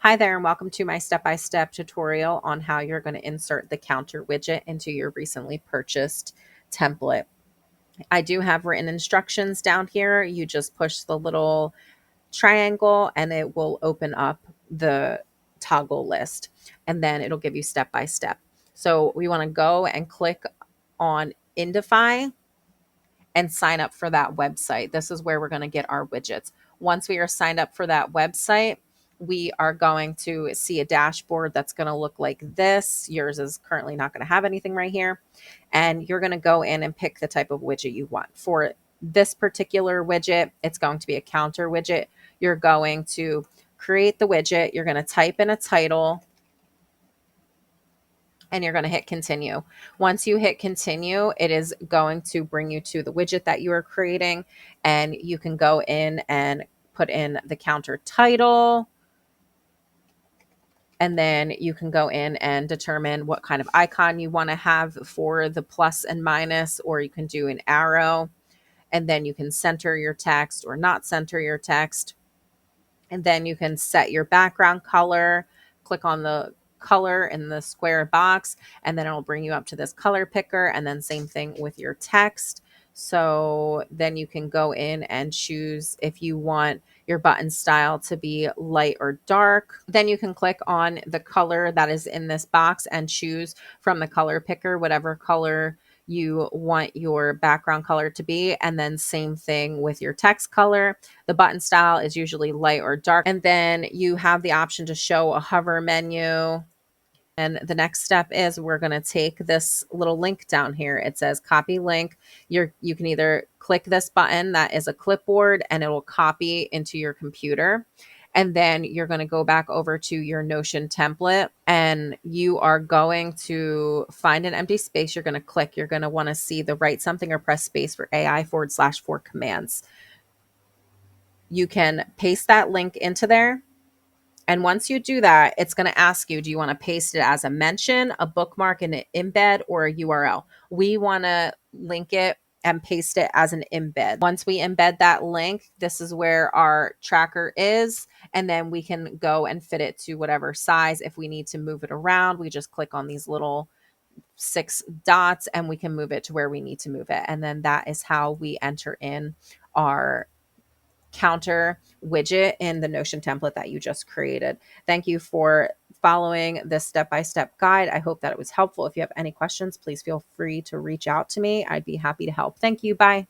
Hi there and welcome to my step-by-step tutorial on how you're going to insert the counter widget into your recently purchased template. I do have written instructions down here. You just push the little triangle and it will open up the toggle list and then it'll give you step-by-step. So we want to go and click on Indify and sign up for that website. This is where we're going to get our widgets. Once we are signed up for that website, we are going to see a dashboard that's going to look like this. Yours is currently not going to have anything right here. And you're going to go in and pick the type of widget you want. For this particular widget, it's going to be a counter widget. You're going to create the widget. You're going to type in a title and you're going to hit continue. Once you hit continue, it is going to bring you to the widget that you are creating, and you can go in and put in the counter title, and then you can go in and determine what kind of icon you want to have for the plus and minus, or you can do an arrow, and then you can center your text or not center your text. And then you can set your background color, click on the color in the square box, and then it'll bring you up to this color picker. And then same thing with your text. So then you can go in and choose if you want your button style to be light or dark. Then you can click on the color that is in this box and choose from the color picker whatever color you want your background color to be. And then same thing with your text color. The button style is usually light or dark. And then you have the option to show a hover menu. And the next step is we're going to take this little link down here. It says copy link. You can either click this button that is a clipboard and it will copy into your computer. And then you're going to go back over to your Notion template and you are going to find an empty space. You're going to click. You're going to want to see the write something or press space for AI/4 commands. You can paste that link into there. And once you do that, it's going to ask you, do you want to paste it as a mention, a bookmark, an embed, or a URL? We want to link it and paste it as an embed. Once we embed that link, this is where our tracker is. And then we can go and fit it to whatever size. If we need to move it around, we just click on these little 6 dots and we can move it to where we need to move it. And then that is how we enter in our counter widget in the Notion template that you just created. Thank you for following this step-by-step guide. I hope that it was helpful. If you have any questions, please feel free to reach out to me. I'd be happy to help. Thank you. Bye.